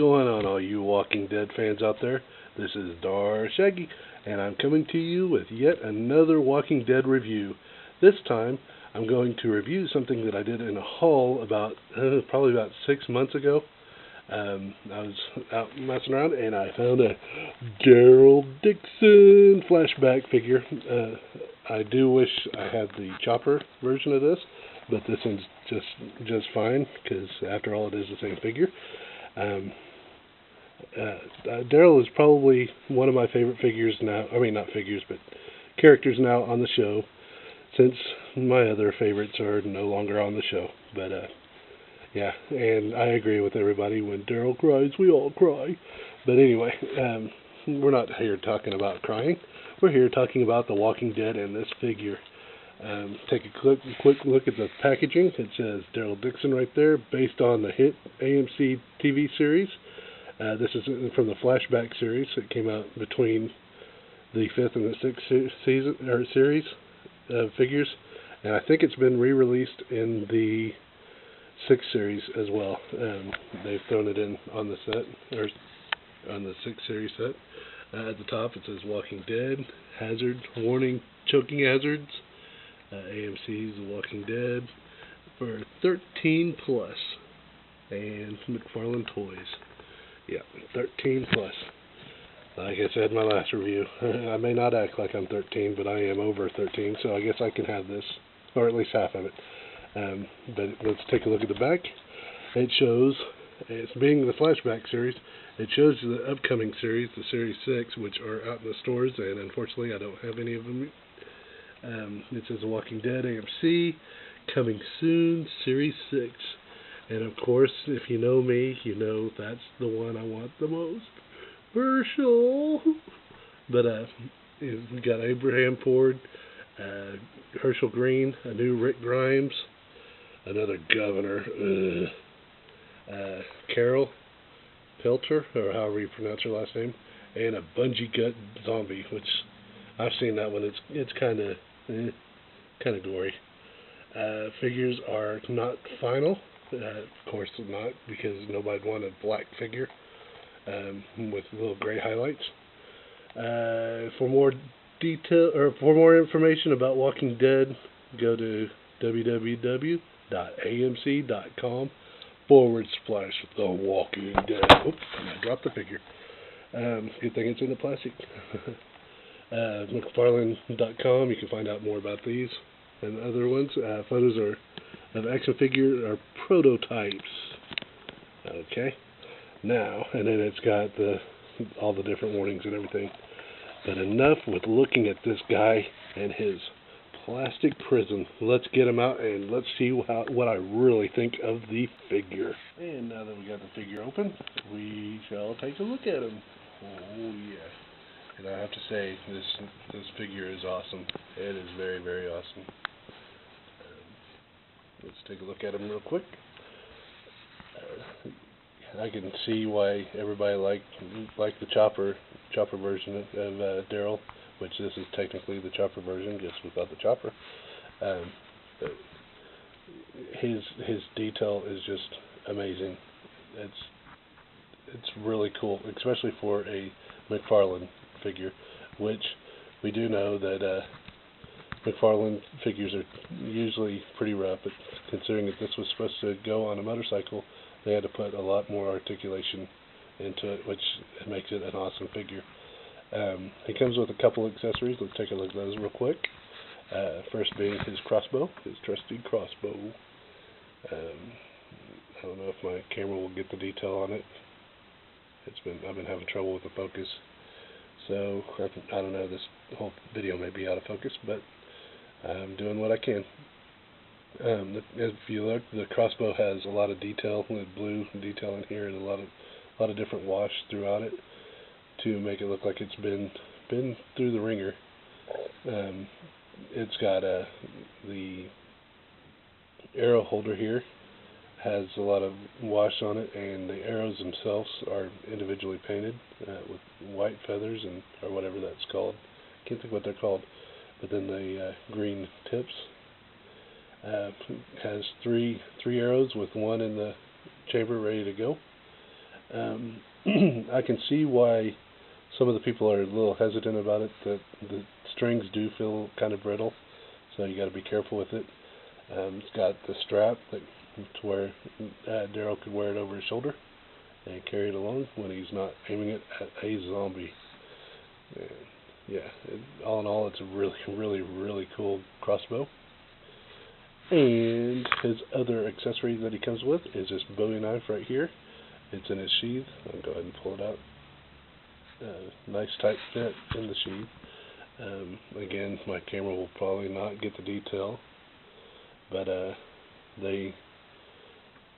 going on, all you Walking Dead fans out there? This is Dar Shaggy, and I'm coming to you with yet another Walking Dead review. This time, I'm going to review something that I did in a haul about, probably about 6 months ago. I was out messing around, and I found a Daryl Dixon flashback figure. I do wish I had the chopper version of this, but this one's just fine, because after all, it is the same figure. Daryl is probably one of my favorite figures now. I mean, not figures, but characters now on the show, since my other favorites are no longer on the show. But yeah, and I agree with everybody. When Daryl cries, we all cry. But anyway, we're not here talking about crying. We're here talking about The Walking Dead and this figure. Take a quick look at the packaging. It says Daryl Dixon right there, based on the hit AMC TV series. This is from the flashback series. It came out between the 5th and the 6th season or series of figures, and I think it's been re-released in the 6th series as well. They've thrown it in on the set, or on the 6th series set. At the top it says Walking Dead, hazard, warning, choking hazards. AMC's The Walking Dead for 13 plus, and McFarlane Toys. Yeah, 13 plus. Like I said in my last review, I may not act like I'm 13, but I am over 13, so I guess I can have this, or at least half of it. But let's take a look at the back. It shows, it's being the flashback series, it shows the upcoming series, the Series 6, which are out in the stores, and unfortunately I don't have any of them. It says The Walking Dead AMC, coming soon, Series 6. And of course, if you know me, you know that's the one I want the most. Herschel! But we've got Abraham Ford, Herschel Green, a new Rick Grimes, another governor, Carol Pelter, or however you pronounce her last name, and a bungee gut zombie, which I've seen that one. It's kind of gory. Figures are not final. Of course not, because nobody wanted a black figure with little gray highlights. For more detail, or for more information about Walking Dead, go to www.amc.com/The Walking Dead. Oops, I dropped the figure. Good thing it's in the plastic. McFarlane.com, you can find out more about these and other ones. Photos of action figure are prototypes. Okay, now, and then it's got all the different warnings and everything. But enough with looking at this guy and his plastic prison. Let's get him out and let's see what I really think of the figure. And now that we got the figure open, we shall take a look at him. Oh yeah. And I have to say, this figure is awesome. It is very, very awesome. Let's take a look at him real quick. I can see why everybody liked the chopper version of Daryl, which this is technically the chopper version, just without the chopper. His detail is just amazing. It's really cool, especially for a McFarlane figure, which we do know that McFarlane figures are usually pretty rough, but considering that this was supposed to go on a motorcycle, they had to put a lot more articulation into it, which makes it an awesome figure. He comes with a couple accessories. Let's take a look at those real quick. First being his crossbow, his trusty crossbow. I don't know if my camera will get the detail on it. I've been having trouble with the focus. So, I don't know, this whole video may be out of focus, but I'm doing what I can. If you look, the crossbow has a lot of detail, blue detail in here, and a lot of different wash throughout it to make it look like it's been through the ringer. It's got the arrow holder here, has a lot of wash on it, and the arrows themselves are individually painted with white feathers or whatever that's called. Can't think what they're called. But then the green tips. Has three arrows with one in the chamber ready to go. I can see why some of the people are a little hesitant about it. That the strings do feel kind of brittle, so you got to be careful with it. It's got the strap that to where Daryl could wear it over his shoulder and carry it along when he's not aiming it at a zombie. And yeah, all in all, it's a really cool crossbow. And his other accessory that he comes with is this Bowie knife right here. It's in his sheath. I'll go ahead and pull it out. Nice tight fit in the sheath. Again, my camera will probably not get the detail, but they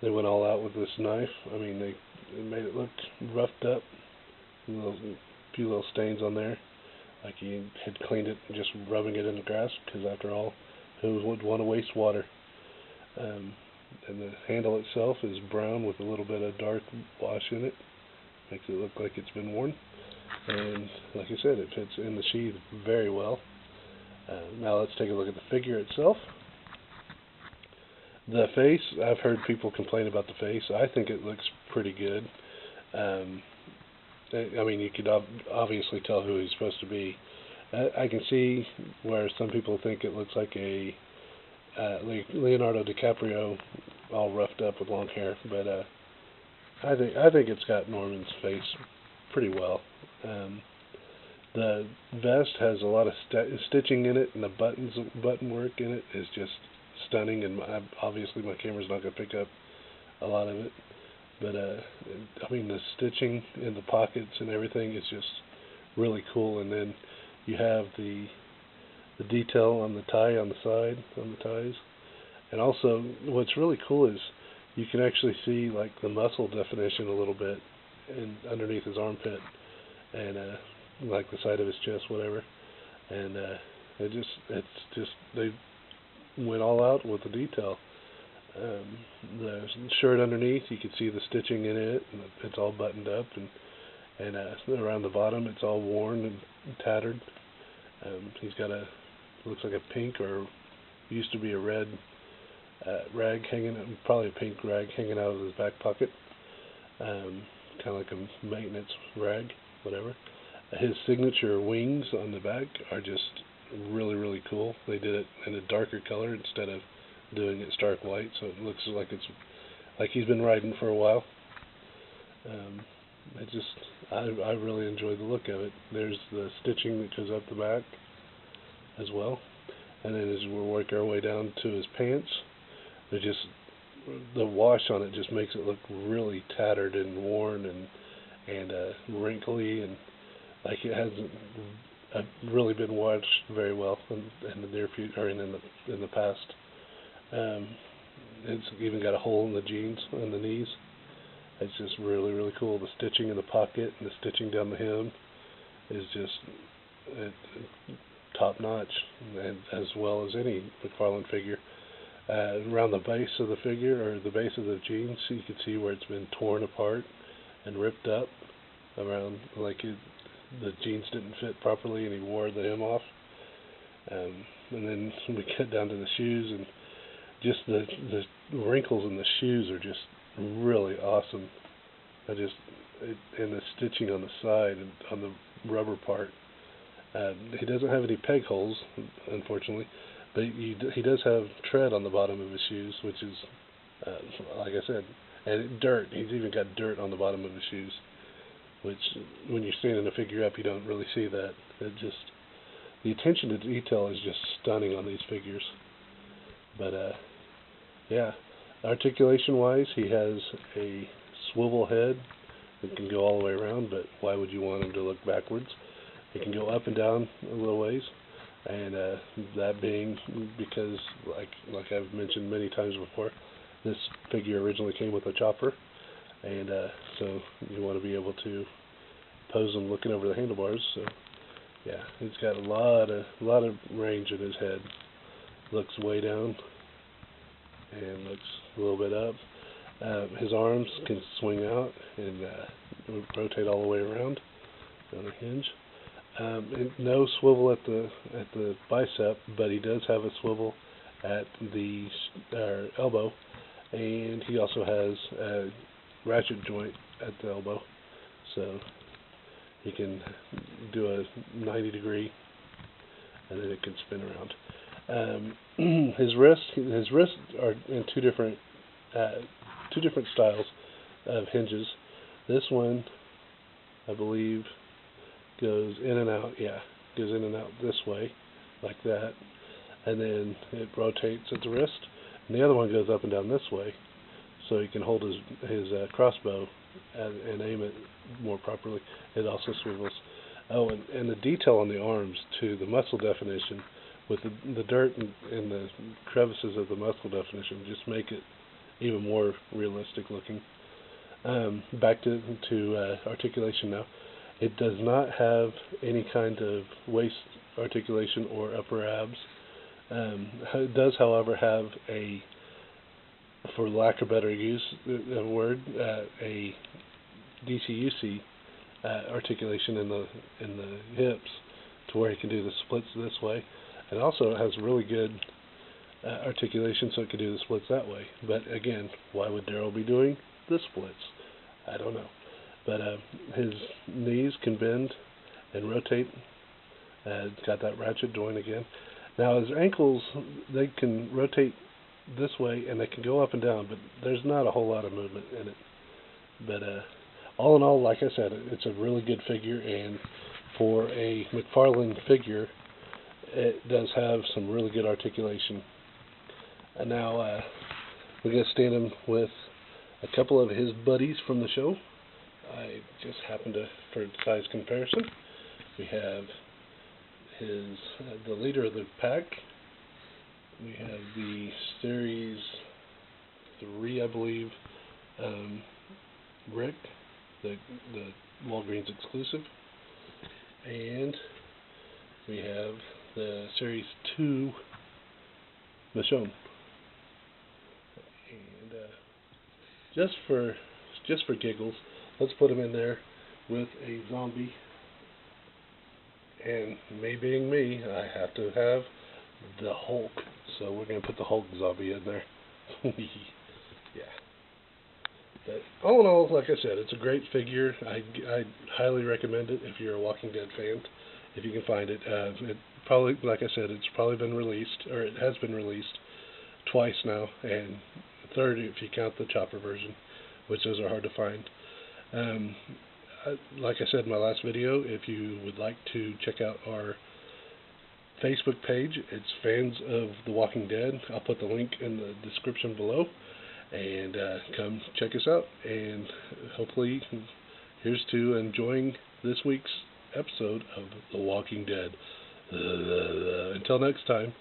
went all out with this knife. I mean, they made it look roughed up. Few little stains on there, like he had cleaned it just rubbing it in the grass, because after all, who would want to waste water? And the handle itself is brown with a little bit of dark wash in it. Makes it look like it's been worn. And like I said, it fits in the sheath very well. Now let's take a look at the figure itself. The face, I've heard people complain about the face. I think it looks pretty good. I mean, you could obviously tell who he's supposed to be. I can see where some people think it looks like a Leonardo DiCaprio all roughed up with long hair, but I think it's got Norman's face pretty well. The vest has a lot of stitching in it, and the button work in it is just stunning. And obviously, my camera's not going to pick up a lot of it, but I mean, the stitching in the pockets and everything is just really cool. And then you have the detail on the tie on the side, on the ties. And also, what's really cool is you can actually see like the muscle definition a little bit underneath his armpit, and like the side of his chest, whatever. And it's just they went all out with the detail. The shirt underneath, you can see the stitching in it, and it's all buttoned up, and around the bottom, it's all worn and tattered. He's got looks like a pink, or used to be a red rag hanging, probably a pink rag hanging out of his back pocket, kind of like a maintenance rag, whatever. His signature wings on the back are just really cool. They did it in a darker color instead of doing it stark white, so it looks like he's been riding for a while. I really enjoy the look of it. There's the stitching that goes up the back as well, and then as we work our way down to his pants, the wash on it just makes it look really tattered and worn and wrinkly, and like it hasn't really been washed very well in the near future, or in the past. It's even got a hole in the jeans on the knees. It's just really cool. The stitching in the pocket and the stitching down the hem is just top notch, and as well as any McFarlane figure. Around the base of the figure, or the base of the jeans, you can see where it's been torn apart and ripped up around, like the jeans didn't fit properly and he wore the hem off. And then we get down to the shoes, and just the wrinkles in the shoes are just really awesome. And the stitching on the side and on the rubber part. He doesn't have any peg holes, unfortunately, but he does have tread on the bottom of his shoes, which is, like I said, and dirt. He's even got dirt on the bottom of his shoes, which, when you're standing a figure up, you don't really see that. The attention to detail is just stunning on these figures. But yeah, articulation-wise, he has a swivel head that can go all the way around, but why would you want him to look backwards? It can go up and down a little ways, and that being because, like I've mentioned many times before, this figure originally came with a chopper, and so you want to be able to pose him looking over the handlebars. So yeah, he's got a lot of range in his head. Looks way down and looks a little bit up. His arms can swing out and rotate all the way around on a hinge. And no swivel at the bicep, but he does have a swivel at the elbow, and he also has a ratchet joint at the elbow, so he can do a 90-degree, and then it can spin around. His wrists are in two different styles of hinges. This one, I believe, goes in and out. Yeah, goes in and out this way, like that, and then it rotates at the wrist. And the other one goes up and down this way, so he can hold his crossbow and aim it more properly. It also swivels. Oh, and the detail on the arms too, the muscle definition with the dirt and the crevices of the muscle definition just make it even more realistic looking. Back to articulation now. It does not have any kind of waist articulation or upper abs. It does, however, have a, for lack of better use of word, a DCUC articulation in the hips, to where he can do the splits this way, and also it has really good articulation, so it can do the splits that way. But again, why would Daryl be doing the splits? I don't know. But his knees can bend and rotate. Got that ratchet joint again. Now his ankles, they can rotate this way and they can go up and down, but there's not a whole lot of movement in it. But all in all, like I said, it's a really good figure, and for a McFarlane figure, it does have some really good articulation. And now we're going to stand him with a couple of his buddies from the show. I just happened to, for size comparison, we have the leader of the pack. We have the Series 3, I believe, Rick, the Walgreens exclusive, and we have the Series 2 Michonne. And just for giggles, let's put him in there with a zombie. And me being me, I have to have the Hulk. So we're going to put the Hulk zombie in there. Yeah. But all in all, like I said, it's a great figure. I highly recommend it if you're a Walking Dead fan, if you can find it. It probably, like I said, it's probably been released, or it has been released twice now, and third if you count the chopper version, which those are hard to find. Like I said in my last video, if you would like to check out our Facebook page, it's Fans of The Walking Dead. I'll put the link in the description below, and come check us out. And hopefully, here's to enjoying this week's episode of The Walking Dead. Until next time.